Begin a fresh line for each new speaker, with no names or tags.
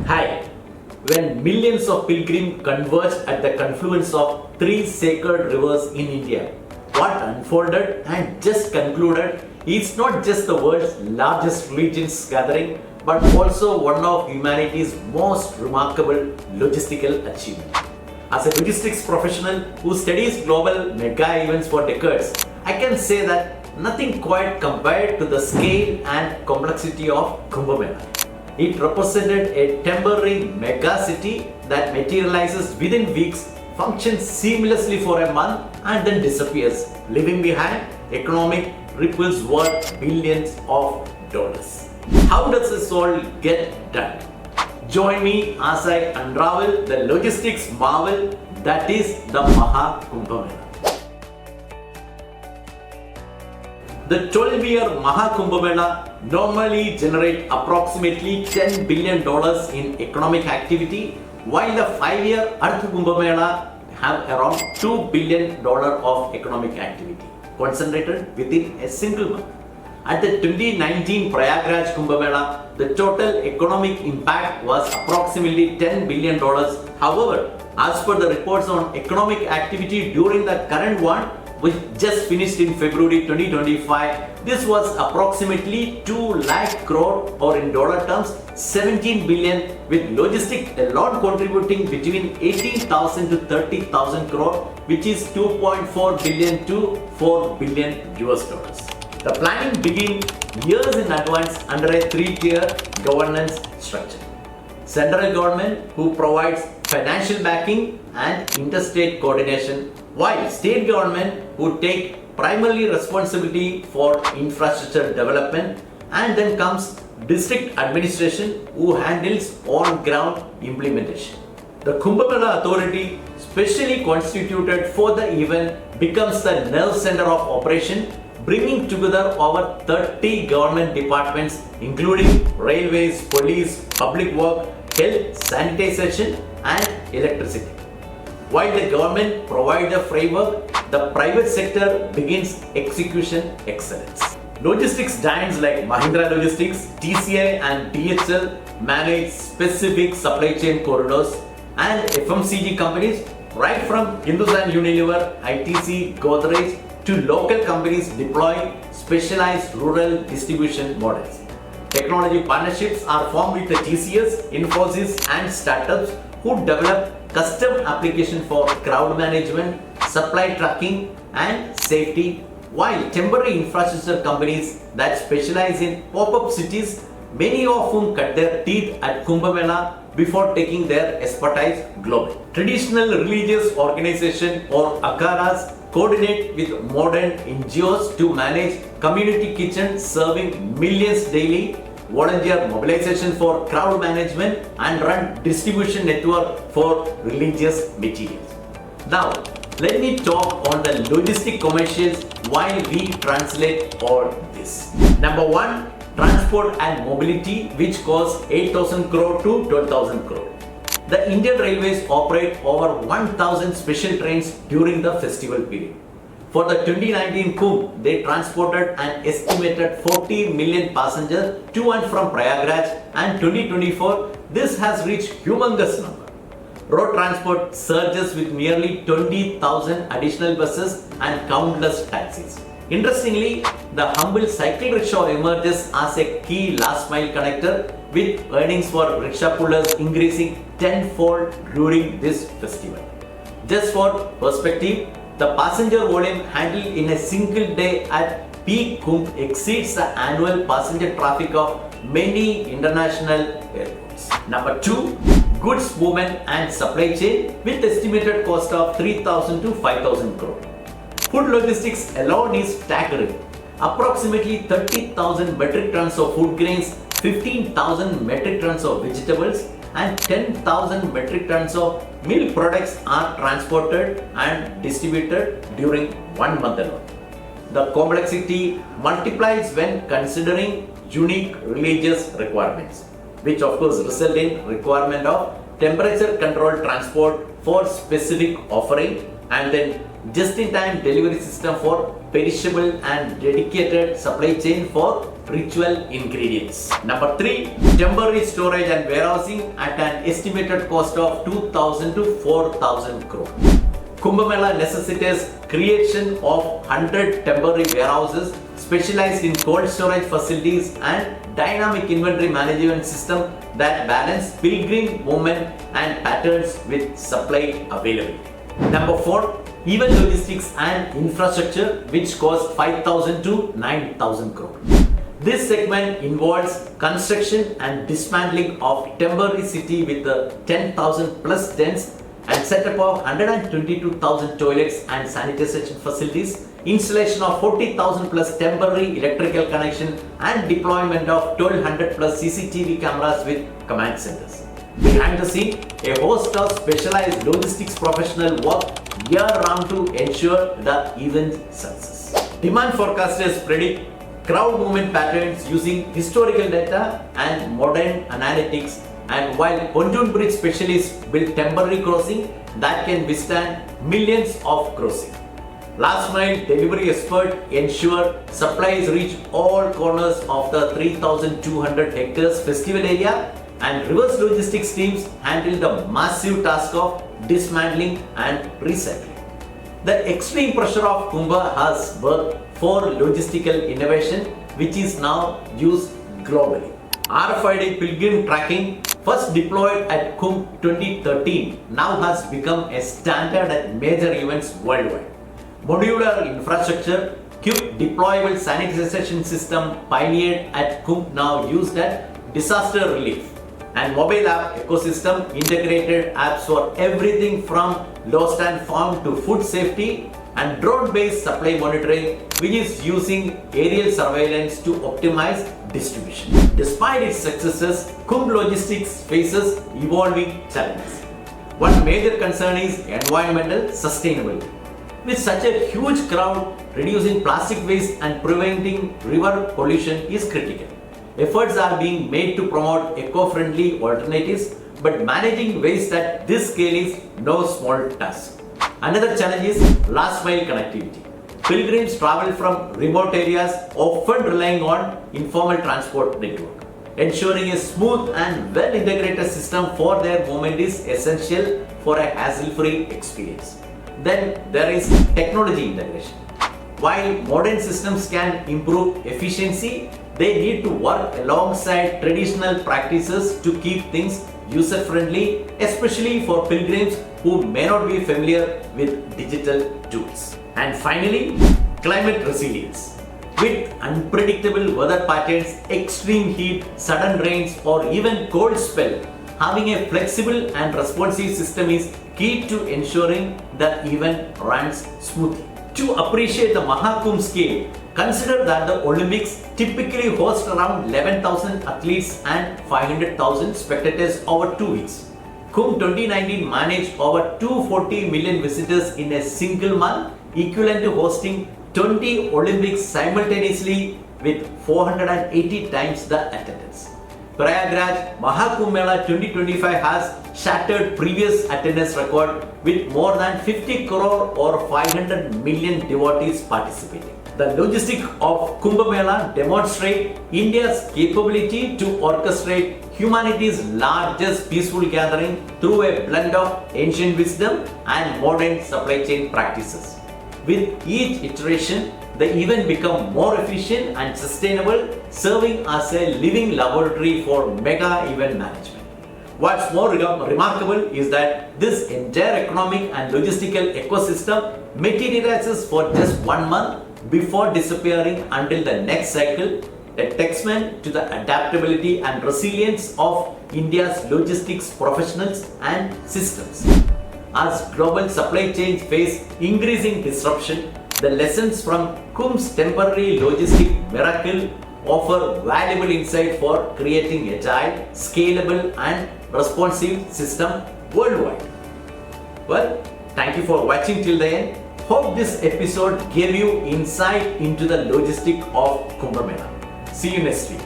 Hi. When millions of pilgrims converged at the confluence of three sacred rivers in India, what unfolded and just concluded is not just the world's largest religious gathering, but also one of humanity's most remarkable logistical achievements. As a logistics professional who studies global mega events for decades, I can say that nothing quite compared to the scale and complexity of Kumbh Mela. It represented a temporary mega city that materializes within weeks, functions seamlessly for a month, and then disappears, leaving behind economic ripples worth billions of dollars. How does this all get done? Join me as I unravel the logistics marvel that is the Maha Kumbh Mela. The 12-year Maha Kumbh Mela normally generates approximately $10 billion in economic activity, while the 5-year Earth Kumbh Mela have around $2 billion of economic activity, concentrated within a single month. At the 2019 Prayagraj Kumbh Mela, the total economic impact was approximately $10 billion. However, as per the reports on economic activity during the current one, which just finished in February 2025, this was approximately 2 lakh crore, or in dollar terms 17 billion, with logistics alone contributing between 18,000 to 30,000 crore, which is 2.4 billion to 4 billion US dollars. The planning began years in advance under a 3-tier governance structure. Central government, who provides financial backing and interstate coordination, while state government, who take primarily responsibility for infrastructure development, and then comes district administration, who handles on-ground implementation. The Kumbh Mela Authority, specially constituted for the event, becomes the nerve center of operation, bringing together over 30 government departments including railways, police, public work, health, sanitation, and electricity. While the government provides the framework, the private sector begins execution excellence. Logistics giants like Mahindra Logistics, TCI, and DHL manage specific supply chain corridors, and FMCG companies, right from Hindustan Unilever, ITC, Godrej, to local companies deploy specialized rural distribution models. Technology partnerships are formed with the TCS, Infosys, and startups who develop custom applications for crowd management, supply tracking, and safety, while temporary infrastructure companies that specialize in pop-up cities, many of whom cut their teeth at Kumbh Mela before taking their expertise global. Traditional religious organizations or akharas coordinate with modern NGOs to manage community kitchens serving millions daily, volunteer mobilization for crowd management, and run distribution network for religious materials. Now, let me talk on the logistic commercials while we translate all this. Number 1, transport and mobility, which costs 8,000 crore to 12,000 crore. The Indian Railways operate over 1,000 special trains during the festival period. For the 2019 Kumbh, they transported an estimated 40 million passengers to and from Prayagraj, and 2024, this has reached humongous number. Road transport surges with nearly 20,000 additional buses and countless taxis. Interestingly, the humble cycle rickshaw emerges as a key last mile connector, with earnings for rickshaw pullers increasing tenfold during this festival. Just for perspective, the passenger volume handled in a single day at peak Kumbh exceeds the annual passenger traffic of many international airports. Number 2, goods movement and supply chain, with estimated cost of 3,000 to 5,000 crore. Food logistics alone is staggering. Approximately 30,000 metric tons of food grains, 15,000 metric tons of vegetables, and 10,000 metric tons of milk products are transported and distributed during 1 month alone. The complexity multiplies when considering unique religious requirements, which of course result in requirement of temperature controlled transport for specific offering, and then just-in-time delivery system for perishable, and dedicated supply chain for ritual ingredients. Number 3, temporary storage and warehousing at an estimated cost of 2,000 to 4,000 crore. Kumbh Mela necessitates creation of 100 temporary warehouses specialized in cold storage facilities and dynamic inventory management system that balance pilgrim movement and patterns with supply availability. Number 4, event logistics and infrastructure, which cost 5,000 to 9,000 crore. This segment involves construction and dismantling of temporary city with 10,000 plus tents and setup of 122,000 toilets and sanitation facilities, installation of 40,000 plus temporary electrical connection and deployment of 1,200 plus CCTV cameras with command centers. Behind the scene, a host of specialized logistics professionals work year-round to ensure the event success. Demand forecasters predict crowd movement patterns using historical data and modern analytics, and while pontoon bridge specialists build temporary crossing that can withstand millions of crossings. Last mile delivery experts ensure supplies reach all corners of the 3,200 hectares festival area, and reverse logistics teams handle the massive task of dismantling and recycling. The extreme pressure of Kumbh has birthed for logistical innovation, which is now used globally. RFID pilgrim tracking, first deployed at Kumbh 2013, now has become a standard at major events worldwide. Modular infrastructure, quick deployable sanitation system pioneered at Kumbh now used at disaster relief, and mobile app ecosystem, integrated apps for everything from lost and found to food safety, and drone-based supply monitoring, which is using aerial surveillance to optimize distribution. Despite its successes, Kumbh logistics faces evolving challenges. One major concern is environmental sustainability. With such a huge crowd, reducing plastic waste and preventing river pollution is critical. Efforts are being made to promote eco-friendly alternatives, but managing waste at this scale is no small task. Another challenge is last mile connectivity. Pilgrims travel from remote areas, often relying on informal transport network. Ensuring a smooth and well-integrated system for their movement is essential for a hassle-free experience. Then there is technology integration. While modern systems can improve efficiency, they need to work alongside traditional practices to keep things user-friendly, especially for pilgrims who may not be familiar with digital tools. And finally, climate resilience. With unpredictable weather patterns, extreme heat, sudden rains, or even cold spell, having a flexible and responsive system is key to ensuring the event runs smoothly. To appreciate the Maha Kumbh scale, consider that the Olympics typically host around 11,000 athletes and 500,000 spectators over 2 weeks. Kumbh 2019 managed over 240 million visitors in a single month, equivalent to hosting 20 Olympics simultaneously with 480 times the attendance. Prayagraj Maha Kumbh Mela 2025 has shattered previous attendance record with more than 50 crore or 500 million devotees participating. The logistics of Kumbh Mela demonstrate India's capability to orchestrate humanity's largest peaceful gathering through a blend of ancient wisdom and modern supply chain practices. With each iteration, the event becomes more efficient and sustainable, serving as a living laboratory for mega event management. What's more remarkable is that this entire economic and logistical ecosystem materializes for just 1 month before disappearing until the next cycle, a testament to the adaptability and resilience of India's logistics professionals and systems. As global supply chains face increasing disruption, the lessons from Kumbh's temporary logistic miracle offer valuable insight for creating agile, scalable and responsive system worldwide. Well, thank you for watching till the end. Hope this episode gave you insight into the logistic of Kumbh Mela. See you next week.